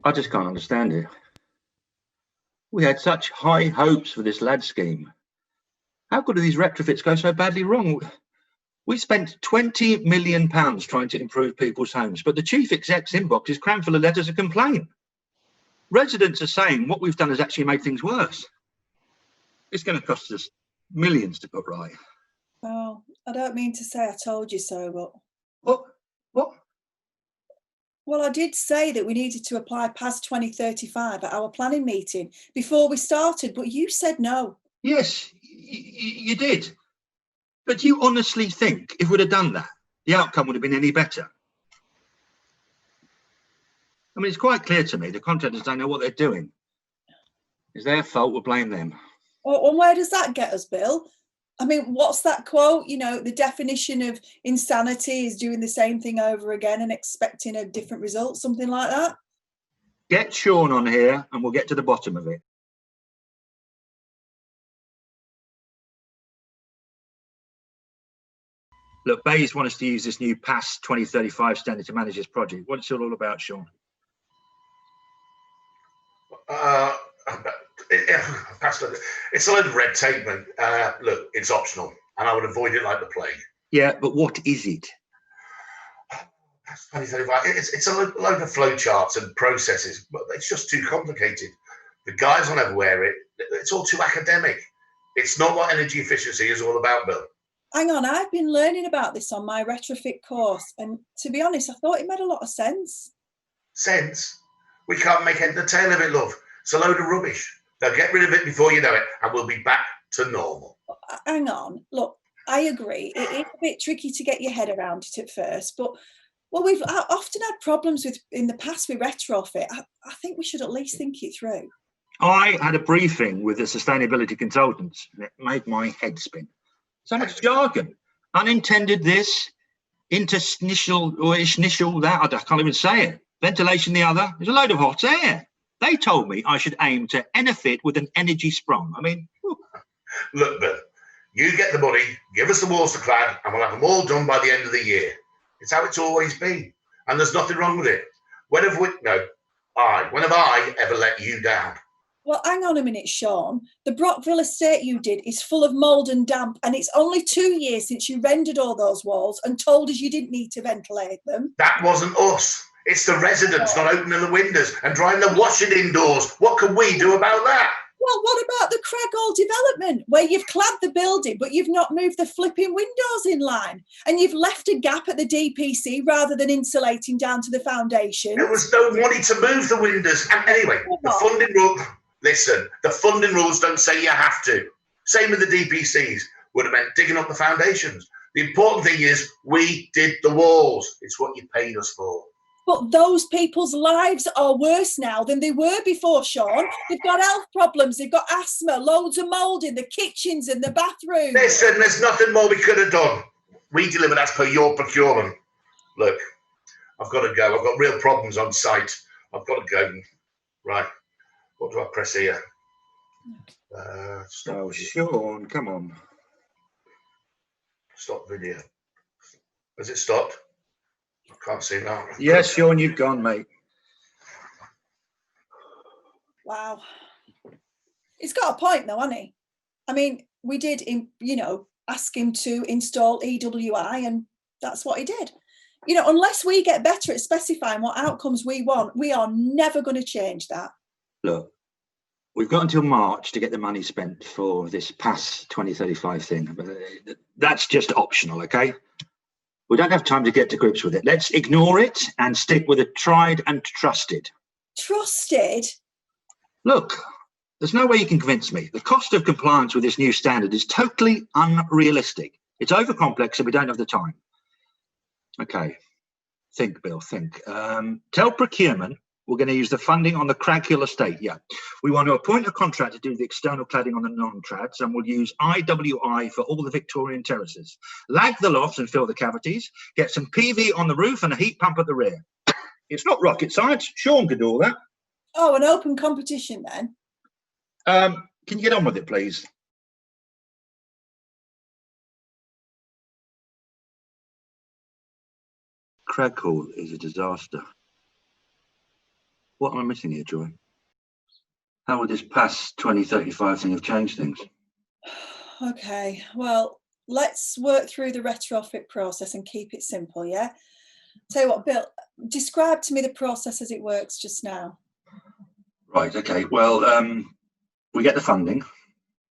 I just can't understand it. We had such high hopes for this lad scheme. How could these retrofits go so badly wrong? We spent £20 million trying to improve people's homes, but the chief exec's inbox is crammed full of letters of complaint. Residents are saying what we've done has actually made things worse. It's going to cost us millions to put right. Oh, I don't mean to say I told you so, but... What? Well, I did say that we needed to apply past 2035 at our planning meeting before we started, but you said no. Yes, you did. But do you honestly think if we'd have done that, the outcome would have been any better? I mean, it's quite clear to me the contractors don't know what they're doing. It's their fault, we'll blame them. Oh, and where does that get us, Bill? I mean, what's that quote? You know, the definition of insanity is doing the same thing over again and expecting a different result, something like that. Get Sean on here and we'll get to the bottom of it. Look, Bayes want us to use this new PAS 2035 standard to manage this project. What's it all about, Sean? It's a load of red tape, man. Look, it's optional, and I would avoid it like the plague. Yeah, but what is it? PAS 2035. It's a load of flow charts and processes, but it's just too complicated. The guys will never wear it. It's all too academic. It's not what energy efficiency is all about, Bill. Hang on, I've been learning about this on my retrofit course, and to be honest, I thought it made a lot of sense. Sense? We can't make head and tail of it, love. It's a load of rubbish. They'll get rid of it before you know it, and we'll be back to normal. Hang on, look, I agree. It is a bit tricky to get your head around it at first, but well, we've often had problems with in the past with retrofit. I think we should at least think it through. I had a briefing with the sustainability consultants, and it made my head spin. So much jargon, unintended this, interstitial or initial that, I can't even say it. Ventilation the other, there's a load of hot air. They told me I should aim to Enefit with an energy sprung. I mean, whew. Look, Bill, you get the money, give us the walls to clad, and we'll have them all done by the end of the year. It's how it's always been, and there's nothing wrong with it. When have I ever let you down? Well, hang on a minute, Sean. The Brockville estate you did is full of mould and damp, and it's only 2 years since you rendered all those walls and told us you didn't need to ventilate them. That wasn't us. It's the residents not opening the windows and drying the washing indoors. What can we do about that? Well, what about the Craighall development, where you've clad the building, but you've not moved the flipping windows in line, and you've left a gap at the DPC rather than insulating down to the foundation? There was no money to move the windows. And anyway, the funding rule... Listen, the funding rules don't say you have to. Same with the DPCs. Would have meant digging up the foundations. The important thing is we did the walls. It's what you paid us for. But those people's lives are worse now than they were before, Sean. They've got health problems, they've got asthma, loads of mould in the kitchens and the bathrooms. Listen, there's nothing more we could have done. We delivered as per your procurement. Look, I've got to go. I've got real problems on site. I've got to go. Right. What do I press here? Oh, Sean, come on. Stop video. Has it stopped? I can't see now. Yes, Sean, you've gone, mate. Wow. He's got a point, though, hasn't he? I mean, we did, ask him to install EWI, and that's what he did. You know, unless we get better at specifying what outcomes we want, we are never going to change that. Look, we've got until March to get the money spent for this PAS 2035 thing, but that's just optional, okay? We don't have time to get to grips with it. Let's ignore it and stick with the tried and trusted. Trusted? Look, there's no way you can convince me. The cost of compliance with this new standard is totally unrealistic. It's overcomplex and we don't have the time. Okay, think, Bill, think. Tell procurement we're going to use the funding on the Craghill estate. Yeah, we want to appoint a contractor to do the external cladding on the non-trads, and we'll use IWI for all the Victorian terraces. Lag the lofts and fill the cavities. Get some PV on the roof and a heat pump at the rear. It's not rocket science. Sean could do all that. Oh, an open competition then? Can you get on with it, please? Craghill is a disaster. What am I missing here, Joy? How would this past 2035 thing have changed things? Okay, well, let's work through the retrofit process and keep it simple, yeah? Tell you what, Bill, describe to me the process as it works just now. Right, okay. Well, we get the funding.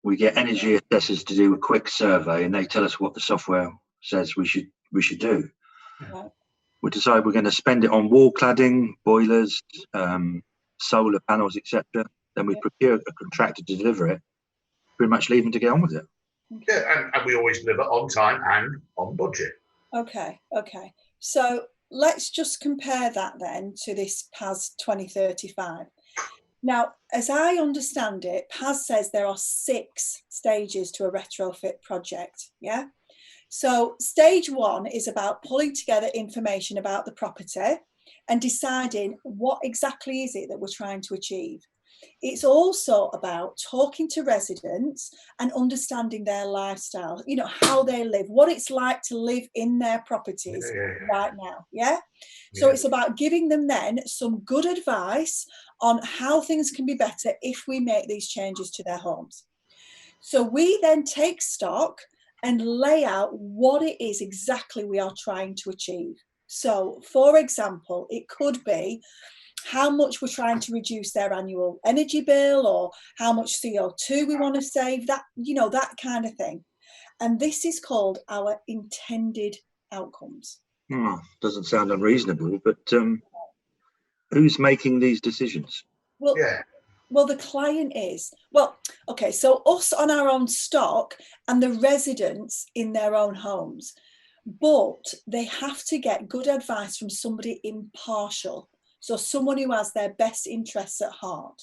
We get energy assessors to do a quick survey, and they tell us what the software says we should do. Right. We decide we're going to spend it on wall cladding, boilers, solar panels, etc. Then we procure a contractor to deliver it. Pretty much leave them to get on with it. Yeah, and we always deliver on time and on budget. Okay. So let's just compare that then to this PAS 2035. Now, as I understand it, PAS says there are 6 stages to a retrofit project, yeah? So stage 1 is about pulling together information about the property and deciding what exactly is it that we're trying to achieve. It's also about talking to residents and understanding their lifestyle, you know, how they live, what it's like to live in their properties right now. Yeah. So it's about giving them then some good advice on how things can be better if we make these changes to their homes. So we then take stock and lay out what it is exactly we are trying to achieve. So, for example, it could be how much we're trying to reduce their annual energy bill, or how much CO2 we want to save, that, you know, that kind of thing. And this is called our intended outcomes. Doesn't sound unreasonable, but who's making these decisions? Well, the client is. Well, okay, so us on our own stock and the residents in their own homes. But they have to get good advice from somebody impartial. So someone who has their best interests at heart.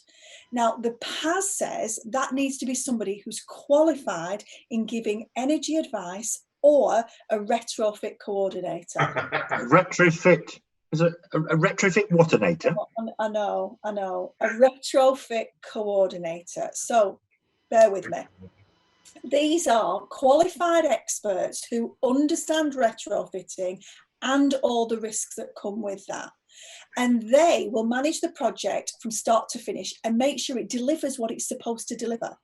Now, the PAS says that needs to be somebody who's qualified in giving energy advice or a retrofit coordinator. A retrofit? Is it a retrofit whatinator? I know. A retrofit coordinator. So bear with me. These are qualified experts who understand retrofitting and all the risks that come with that. And they will manage the project from start to finish and make sure it delivers what it's supposed to deliver.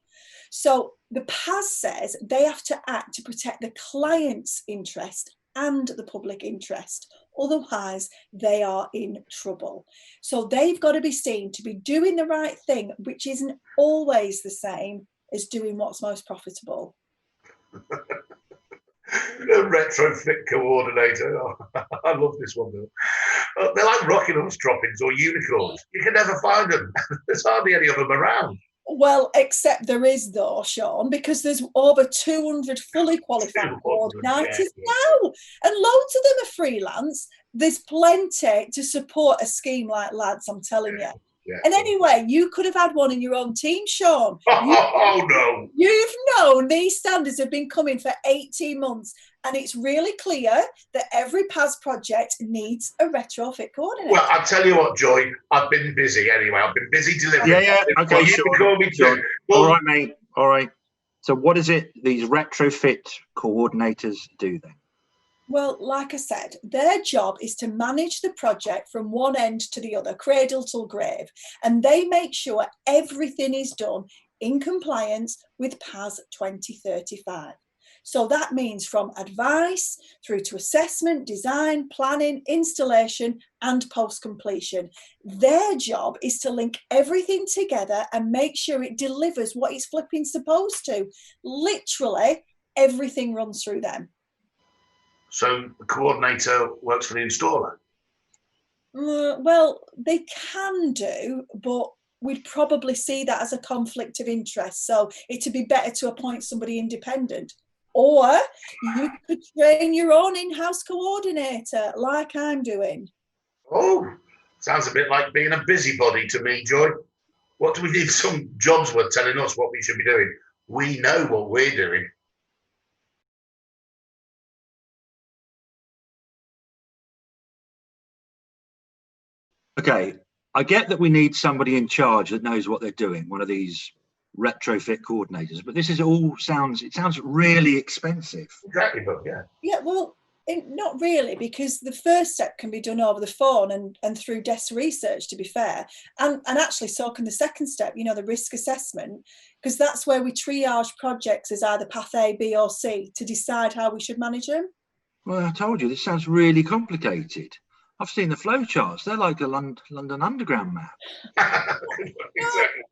So the PAS says they have to act to protect the client's interest and the public interest. Otherwise, they are in trouble. So they've got to be seen to be doing the right thing, which isn't always the same as doing what's most profitable. A retrofit coordinator. Oh, I love this one, Bill. They're like rocking horse droppings or unicorns. You can never find them. There's hardly any of them around. Well, except there is, though, Sean, because there's over 200 fully qualified coordinators now, and loads of them are freelance. There's plenty to support a scheme like Lads, I'm telling you. And anyway, you could have had one in your own team, Sean. No. You've known these standards have been coming for 18 months, and it's really clear that every PAS project needs a retrofit coordinator. Well, I'll tell you what, Joy, I've been busy anyway. I've been busy delivering. Yeah, okay, sure. Well, all right, mate. All right. So what is it these retrofit coordinators do then? Well, like I said, their job is to manage the project from one end to the other, cradle till grave, and they make sure everything is done in compliance with PAS 2035. So that means from advice through to assessment, design, planning, installation, and post-completion. Their job is to link everything together and make sure it delivers what it's flipping supposed to. Literally, everything runs through them. So the coordinator works for the installer? Well, they can do, but we'd probably see that as a conflict of interest. So it'd be better to appoint somebody independent. Or you could train your own in-house coordinator, like I'm doing. Oh, sounds a bit like being a busybody to me, Joy. What do we need some jobs worth telling us what we should be doing? We know what we're doing. Okay, I get that we need somebody in charge that knows what they're doing, one of these retrofit coordinators, but this is all sounds really expensive. Exactly, but yeah. Yeah, well, Not really, because the first step can be done over the phone and through desk research, to be fair. And actually so can the second step, you know, the risk assessment, because that's where we triage projects as either path A, B or C to decide how we should manage them. Well, I told you, this sounds really complicated. I've seen the flow charts. They're like a London Underground map. Exactly.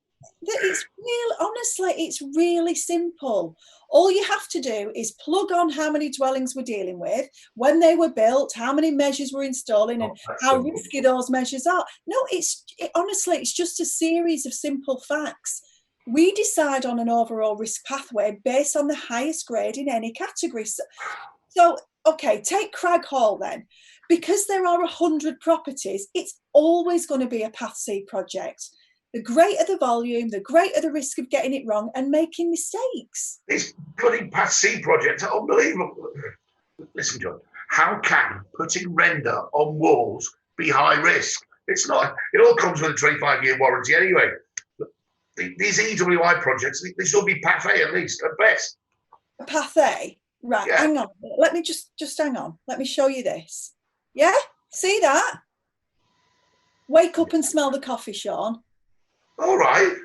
It's real, honestly, it's really simple. All you have to do is plug on how many dwellings we're dealing with, when they were built, how many measures we're installing, and how simple. risky those measures are. No, honestly, it's just a series of simple facts. We decide on an overall risk pathway based on the highest grade in any category. So okay, take Crag Hall then. Because there are 100 properties, it's always going to be a Path C project. The greater the volume, the greater the risk of getting it wrong and making mistakes. These bloody Path C projects are unbelievable. Listen, John, how can putting render on walls be high risk? It's not. It all comes with a 25-year warranty anyway. These EWI projects, they should be Path A at least, at best. Path A? Right, Yeah. hang on. Let me just hang on. Let me show you this. Yeah? See that? Wake up and smell the coffee, Sean. All right.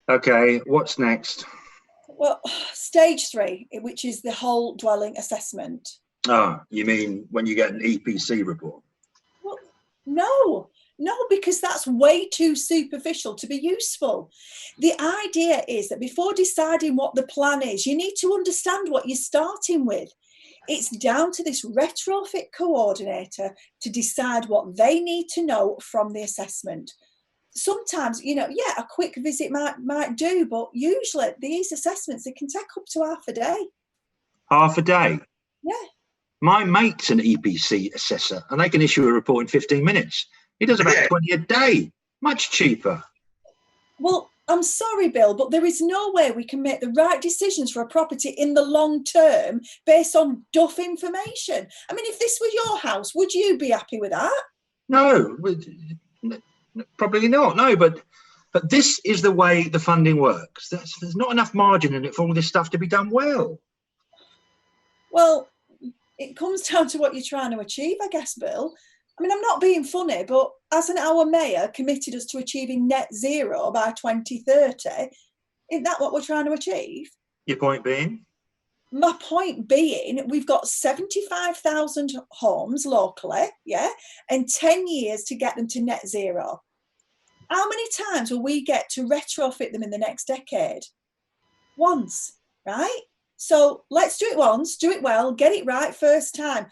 Okay, what's next? Well, stage 3, which is the whole dwelling assessment. Oh, you mean when you get an EPC report? Well, no, because that's way too superficial to be useful. The idea is that before deciding what the plan is, you need to understand what you're starting with. It's down to this retrofit coordinator to decide what they need to know from the assessment. Sometimes, you know, yeah, a quick visit might do, but usually these assessments, they can take up to half a day. Half a day? Yeah. My mate's an EPC assessor and they can issue a report in 15 minutes. He does about 20 a day, much cheaper. Well, I'm sorry, Bill, but there is no way we can make the right decisions for a property in the long term based on duff information. I mean, if this were your house, would you be happy with that? No, probably not. No, but this is the way the funding works. There's not enough margin in it for all this stuff to be done well. Well, it comes down to what you're trying to achieve, I guess, Bill. I mean, I'm not being funny, but hasn't our mayor committed us to achieving net zero by 2030? Isn't that what we're trying to achieve? Your point being? My point being, we've got 75,000 homes locally, yeah, and 10 years to get them to net zero. How many times will we get to retrofit them in the next decade? Once, right? So let's do it once, do it well, get it right first time.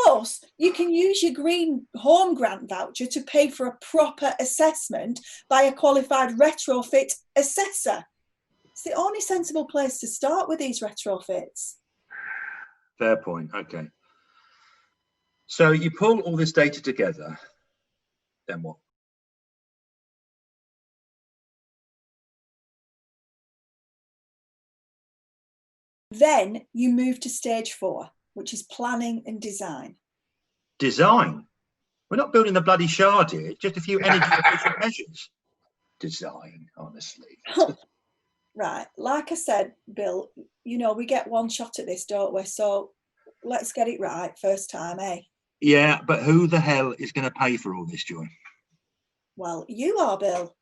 Plus, you can use your Green Home Grant voucher to pay for a proper assessment by a qualified retrofit assessor. It's the only sensible place to start with these retrofits. Fair point. Okay. So you pull all this data together, then what? Then you move to stage 4, which is planning and design. Design? We're not building the bloody Shard here, just a few energy efficient measures. Design, honestly. Right, like I said, Bill, you know, we get one shot at this, don't we? So let's get it right first time, eh? Yeah, but who the hell is going to pay for all this, Joy? Well, you are, Bill.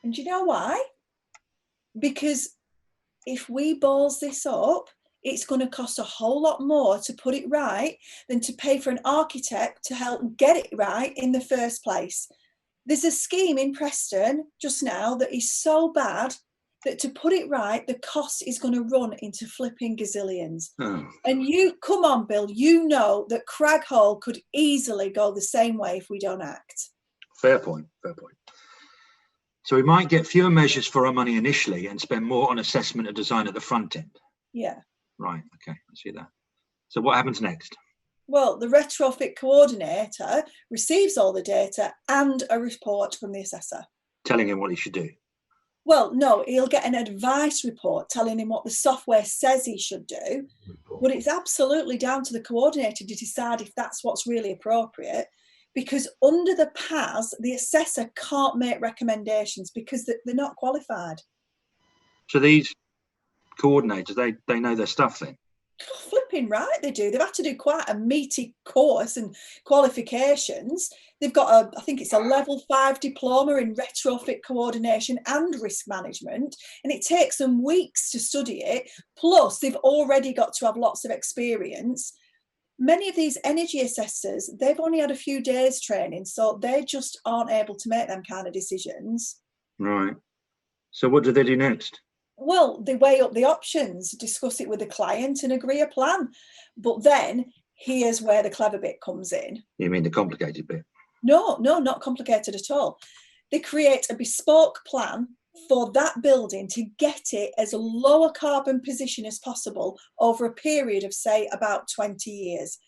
And do you know why? Because if we balls this up, it's going to cost a whole lot more to put it right than to pay for an architect to help get it right in the first place. There's a scheme in Preston just now that is so bad that to put it right, the cost is going to run into flipping gazillions. Oh. And you, come on, Bill, you know that Crag Hall could easily go the same way if we don't act. Fair point, fair point. So we might get fewer measures for our money initially and spend more on assessment and design at the front end. Yeah. Right, okay, I see that. So what happens next? Well, the retrofit coordinator receives all the data and a report from the assessor. Telling him what he should do. Well, no, he'll get an advice report telling him what the software says he should do, but it's absolutely down to the coordinator to decide if that's what's really appropriate. because under the PAS, the assessor can't make recommendations because they're not qualified. So these coordinators, they know their stuff then? Oh, flipping right, they do. They've had to do quite a meaty course and qualifications. They've got I think it's a level 5 diploma in retrofit coordination and risk management, and it takes them weeks to study it. Plus, they've already got to have lots of experience. Many of these energy assessors, they've only had a few days training, so they just aren't able to make them kind of decisions. Right. So what do they do next? Well, they weigh up the options, discuss it with the client and agree a plan. But then here's where the clever bit comes in. You mean the complicated bit? No, not complicated at all. They create a bespoke plan for that building to get it as low a carbon position as possible over a period of, say, about 20 years.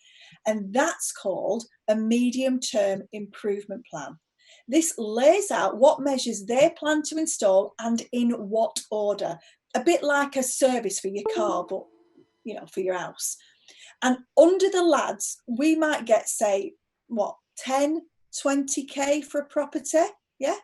And that's called a medium-term improvement plan. This lays out what measures they plan to install and in what order. A bit like a service for your car, but, for your house. And under the lads, we might get, say, 10, 20K for a property, yeah?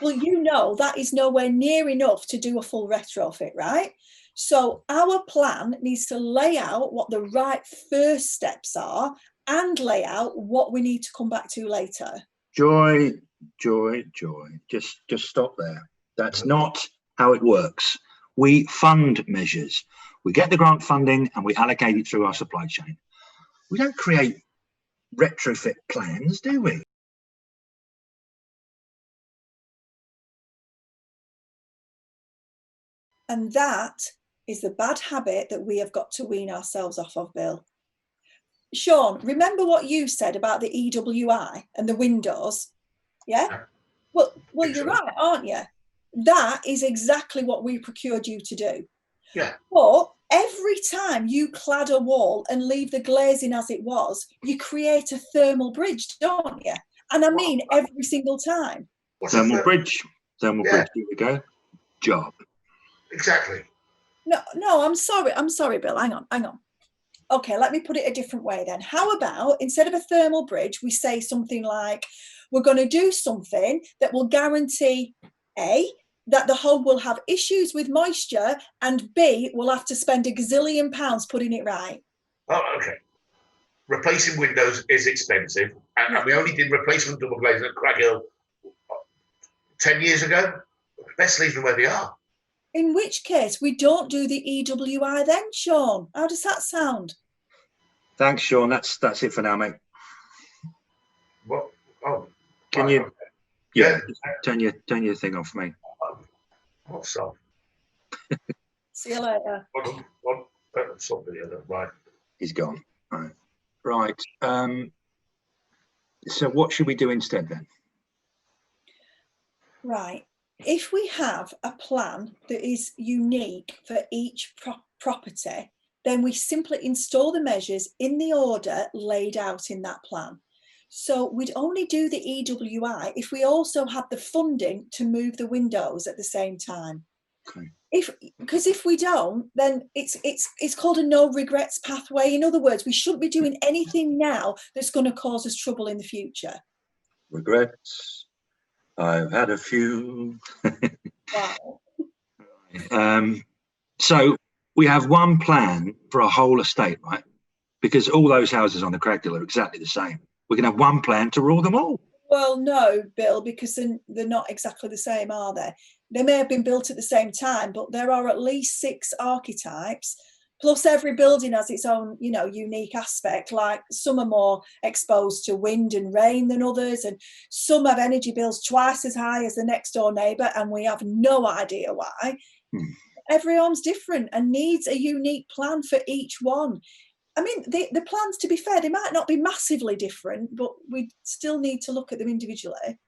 Well, that is nowhere near enough to do a full retrofit, right? So our plan needs to lay out what the right first steps are and lay out what we need to come back to later. Joy. Just stop there. That's not how it works. We fund measures. We get the grant funding and we allocate it through our supply chain. We don't create retrofit plans, do we? And that is the bad habit that we have got to wean ourselves off of, Bill. Sean, remember what you said about the EWI and the windows? Yeah? Well, you're right, aren't you? That is exactly what we procured you to do. Yeah. But every time you clad a wall and leave the glazing as it was, you create a thermal bridge, don't you? And I mean every single time. Thermal bridge. There we go. Job. Exactly. No, I'm sorry, Bill. Hang on. Okay, let me put it a different way then. How about instead of a thermal bridge, we say something like, we're going to do something that will guarantee A, that the home will have issues with moisture, and B, we'll have to spend a gazillion pounds putting it right. Oh, okay. Replacing windows is expensive, and we only did replacement double glazing at Craghill 10 years ago. Let's leave them where they are. In which case, we don't do the EWI then, Sean. How does that sound? Thanks, Sean. That's it for now, mate. What? Oh. Can you? Yeah. Turn your thing off, mate. What's up? See you later. Somebody other. Right. He's gone. Right. So what should we do instead then? Right. If we have a plan that is unique for each property, then we simply install the measures in the order laid out in that plan. So we'd only do the EWI if we also had the funding to move the windows at the same time. Okay. Because if we don't, then it's called a no regrets pathway. In other words, we shouldn't be doing anything now that's going to cause us trouble in the future. Regrets. I've had a few. Wow. So we have one plan for a whole estate, right? Because all those houses on the Craghill are exactly the same. We're going to have one plan to rule them all. Well, no, Bill, because they're not exactly the same, are they? They may have been built at the same time, but there are at least 6 archetypes. Plus, every building has its own, unique aspect. Like some are more exposed to wind and rain than others, and some have energy bills twice as high as the next door neighbour, and we have no idea why. Every home's different and needs a unique plan for each one. I mean, the plans, to be fair, they might not be massively different, but we still need to look at them individually.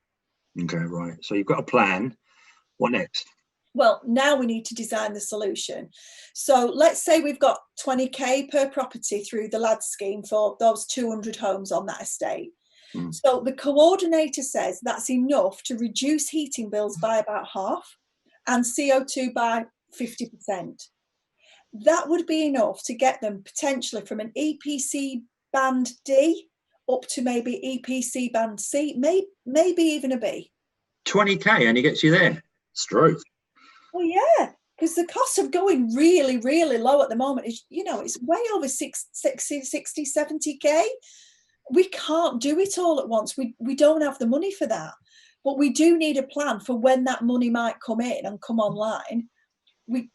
Okay, right. So you've got a plan. What next? Well, now we need to design the solution. So let's say we've got 20k per property through the LAD scheme for those 200 homes on that estate. So the coordinator says that's enough to reduce heating bills by about half and CO2 by 50%. That would be enough to get them potentially from an EPC band D up to maybe EPC band C, maybe even a B. 20k and he gets you there. Straight. Well, yeah, because the cost of going really, really low at the moment is, it's way over 60, 70k. We can't do it all at once. We don't have the money for that. But we do need a plan for when that money might come in and come online.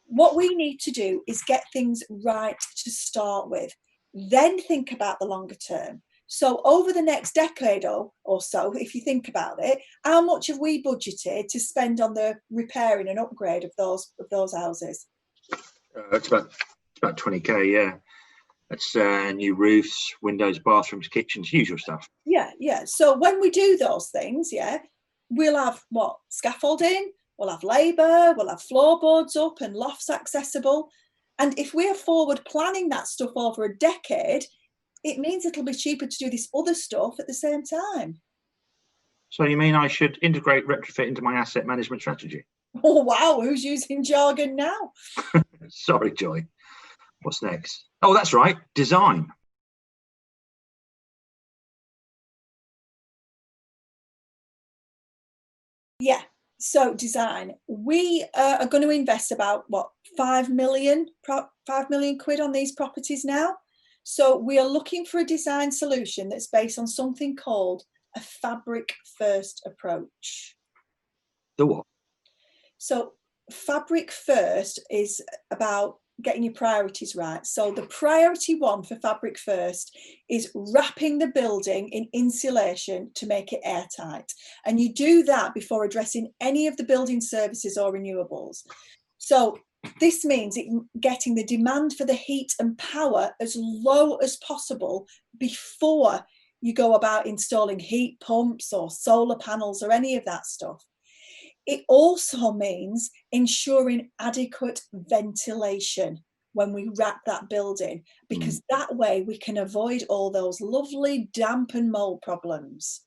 What we need to do is get things right to start with, then think about the longer term. So over the next decade or so, if you think about it, how much have we budgeted to spend on the repairing and upgrade of those houses? It's about 20k, yeah. That's new roofs, windows, bathrooms, kitchens, usual stuff. Yeah. So when we do those things, we'll have scaffolding, we'll have labour, we'll have floorboards up and lofts accessible. And if we're forward planning that stuff over a decade, it means it'll be cheaper to do this other stuff at the same time. So you mean I should integrate retrofit into my asset management strategy? Oh, wow. Who's using jargon now? Sorry, Joy. What's next? Oh, that's right. Design. Yeah. So design. We are going to invest about 5 million quid on these properties now. So we are looking for a design solution that's based on something called a fabric first approach. The what? So fabric first is about getting your priorities right. So the priority one for fabric first is wrapping the building in insulation to make it airtight. And you do that before addressing any of the building services or renewables. So this means getting the demand for the heat and power as low as possible before you go about installing heat pumps or solar panels or any of that stuff. It also means ensuring adequate ventilation when we wrap that building, because that way we can avoid all those lovely damp and mold problems.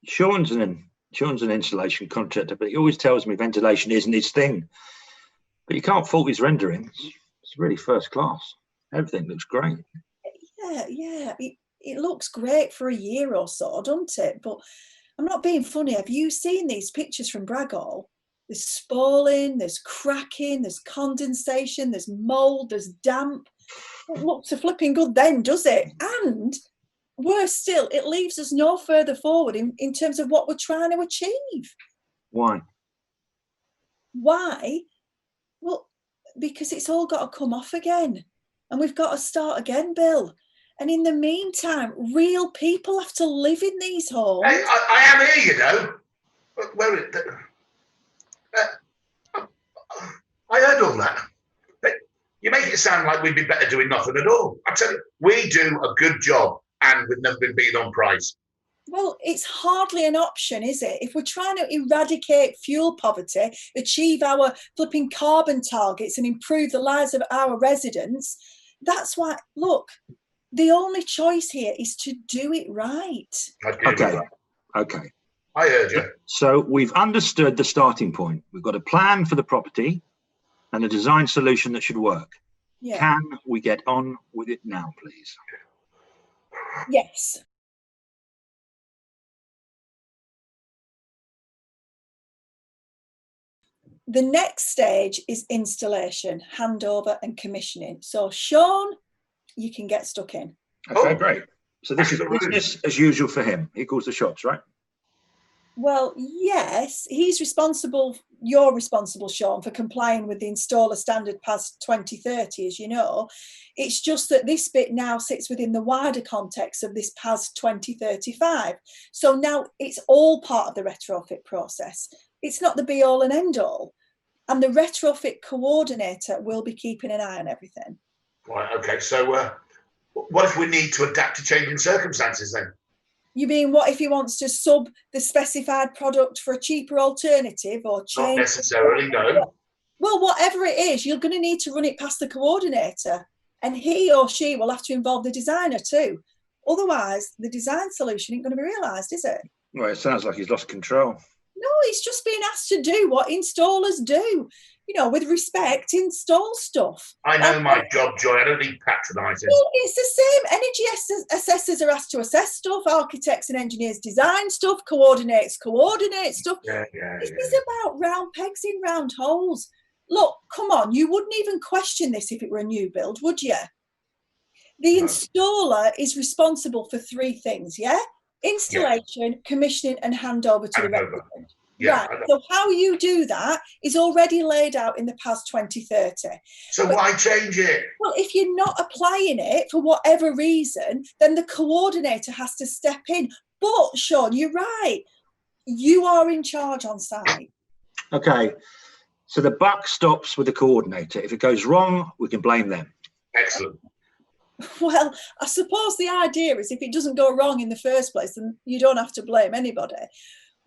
Sean's an insulation contractor, but he always tells me ventilation isn't his thing. But you can't fault his renderings. It's really first class. Everything looks great. Yeah. It looks great for a year or so, doesn't it? But I'm not being funny. Have you seen these pictures from Bragall? There's spalling, there's cracking, there's condensation, there's mold, there's damp. It looks a flipping good then, does it? And worse still, it leaves us no further forward in terms of what we're trying to achieve. Why? Why? Well, because it's all got to come off again. And we've got to start again, Bill. And in the meantime, real people have to live in these homes. I am here, you know. Where is it? I heard all that. But you make it sound like we'd be better doing nothing at all. I tell you, we do a good job, and we've never been beaten on price. Well, it's hardly an option, is it? If we're trying to eradicate fuel poverty, achieve our flipping carbon targets and improve the lives of our residents, that's why, look, the only choice here is to do it right. Okay. I heard you. So we've understood the starting point. We've got a plan for the property and a design solution that should work. Yeah. Can we get on with it now, please? Yes. The next stage is installation, handover and commissioning. So Sean, you can get stuck in. Okay, great. So this is business as usual for him. He calls the shots, right? Well, yes, you're responsible, Sean, for complying with the installer standard PAS 2030, as you know. It's just that this bit now sits within the wider context of this PAS 2035. So now it's all part of the retrofit process. It's not the be all and end all. And the retrofit coordinator will be keeping an eye on everything. Right, okay. So what if we need to adapt to changing circumstances then? You mean what if he wants to sub the specified product for a cheaper alternative or change? Not necessarily, no. Well, whatever it is, you're going to need to run it past the coordinator, and he or she will have to involve the designer too. Otherwise, the design solution ain't going to be realised, is it? Well, it sounds like he's lost control. No, he's just being asked to do what installers do. You know, with respect, install stuff. I know my job, Joy. I don't need patronising. Well, it's the same energy assessors are asked to assess stuff, architects and engineers design stuff, coordinate stuff. This is about round pegs in round holes. Look, come on, you wouldn't even question this if it were a new build, would you? The installer is responsible for 3 things, yeah? Installation, commissioning and handover to the resident. Right. So how you do that is already laid out in the PAS 2030. So why change it? Well, if you're not applying it for whatever reason, then the coordinator has to step in. But Sean, you're right. You are in charge on site. Okay. So the buck stops with the coordinator. If it goes wrong, we can blame them. Excellent. Well, I suppose the idea is if it doesn't go wrong in the first place, then you don't have to blame anybody.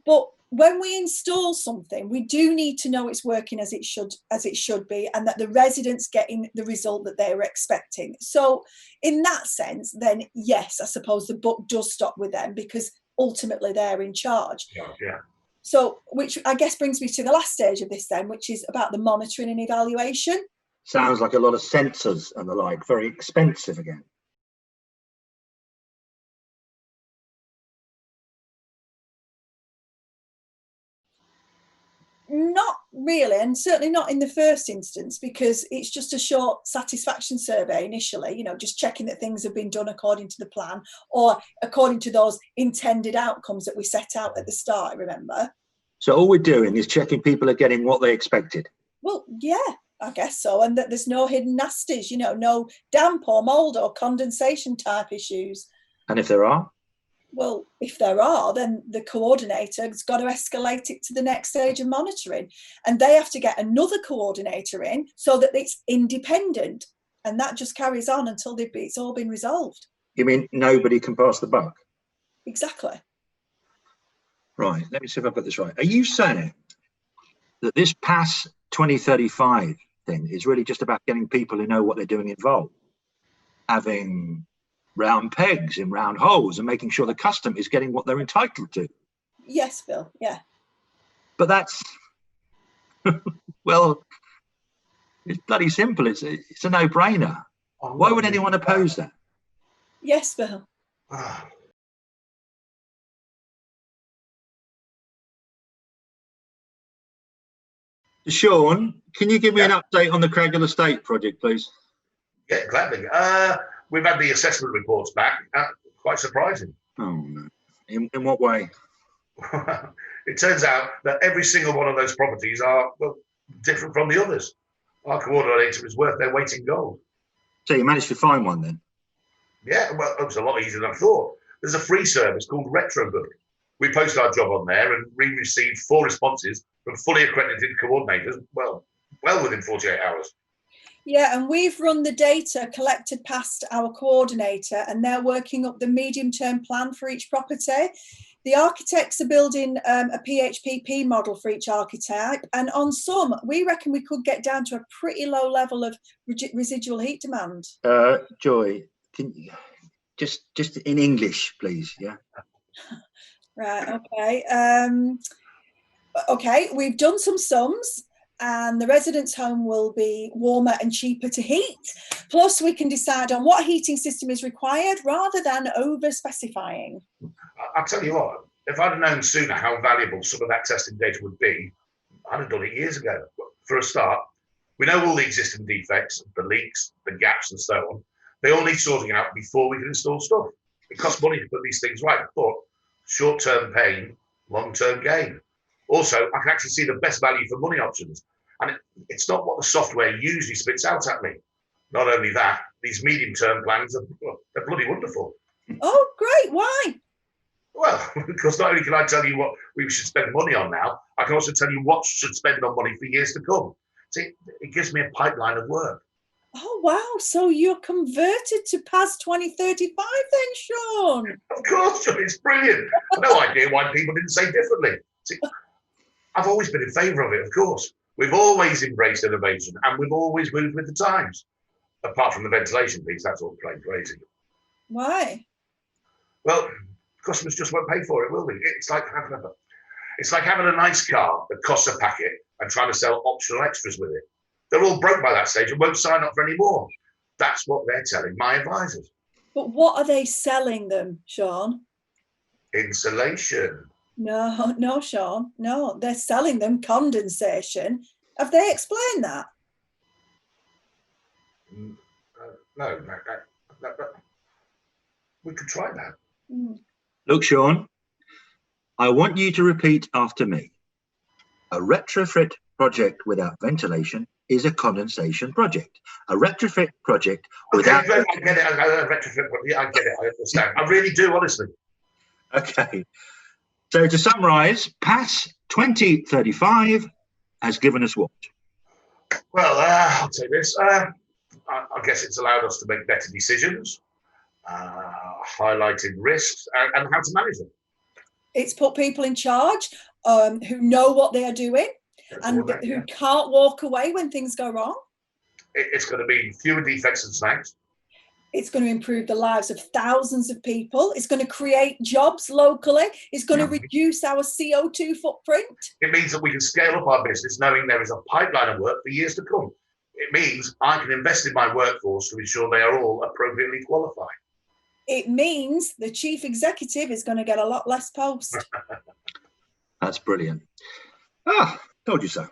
But when we install something, we do need to know it's working as it should be, and that the residents getting the result that they were expecting. So in that sense, then yes, I suppose the buck does stop with them because ultimately they're in charge. Yeah. So, which I guess brings me to the last stage of this then, which is about the monitoring and evaluation. Sounds like a lot of sensors and the like, very expensive again. Not really, and certainly not in the first instance, because it's just a short satisfaction survey initially, you know, just checking that things have been done according to the plan or according to those intended outcomes that we set out at the start, remember? So all we're doing is checking people are getting what they expected. Well, yeah, I guess so. And that there's no hidden nasties, you know, no damp or mold or condensation type issues. And if there are? Well, if there are, then the coordinator's got to escalate it to the next stage of monitoring. And they have to get another coordinator in so that it's independent. And that just carries on until it's all been resolved. You mean nobody can pass the buck? Exactly. Right, let me see if I've got this right. Are you saying that this PAS 2035 thing is really just about getting people who know what they're doing involved? Having round pegs in round holes and making sure the customer is getting what they're entitled to? Yes, Bill, yeah. But that's, well, it's bloody simple. It's a no-brainer. Why would anyone oppose that? Yes, Bill. Sean, can you give me an update on the Craggle Estate project, please? Yeah, gladly. We've had the assessment reports back. Quite surprising. Oh, no. In what way? It turns out that every single one of those properties are, well, different from the others. Our coordinator is worth their weight in gold. So you managed to find one then? Yeah, well, it was a lot easier than I thought. There's a free service called RetroBook. We posted our job on there and we received 4 responses from fully accredited coordinators, well within 48 hours. Yeah, and we've run the data collected past our coordinator and they're working up the medium-term plan for each property. The architects are building a PHPP model for each archetype, and on some, we reckon we could get down to a pretty low level of residual heat demand. Joy, can you just in English, please? Yeah. Right. Okay. Okay. We've done some sums. And the residence home will be warmer and cheaper to heat. Plus, we can decide on what heating system is required rather than over-specifying. I'll tell you what, if I'd have known sooner how valuable some of that testing data would be, I'd have done it years ago. For a start, we know all the existing defects, the leaks, the gaps and so on. They all need sorting out before we can install stuff. It costs money to put these things right, but short-term pain, long-term gain. Also, I can actually see the best value for money options. And it's not what the software usually spits out at me. Not only that, these medium-term plans are bloody wonderful. Oh, great. Why? Well, because not only can I tell you what we should spend money on now, I can also tell you what should spend on money for years to come. See, it gives me a pipeline of work. Oh, wow. So you're converted to PAS 2035 then, Sean? Of course, John, it's brilliant. No idea why people didn't say differently. See, I've always been in favour of it, of course. We've always embraced innovation and we've always moved with the times. Apart from the ventilation piece, that's all plain crazy. Why? Well, customers just won't pay for it, will they? It's like having a nice car that costs a packet and trying to sell optional extras with it. They're all broke by that stage and won't sign up for any more. That's what they're telling my advisors. But what are they selling them, Sean? Insulation. No, no, Sean. No, they're selling them condensation. Have they explained that? No. We could try that. Look, Sean, I want you to repeat after me. A retrofit project without ventilation is a condensation project. A retrofit project without... Okay, I get it. I get it. I understand. I really do, honestly. Okay. So to summarise, PAS 2035 has given us what? Well, I'll say this. I guess it's allowed us to make better decisions, highlighting risks and how to manage them. It's put people in charge who know what they are doing and who can't walk away when things go wrong. It's going to be fewer defects and snags. It's going to improve the lives of thousands of people. It's going to create jobs locally. It's going to reduce our CO2 footprint. It means that we can scale up our business knowing there is a pipeline of work for years to come. It means I can invest in my workforce to ensure they are all appropriately qualified. It means the chief executive is going to get a lot less post. That's brilliant. Ah, told you so.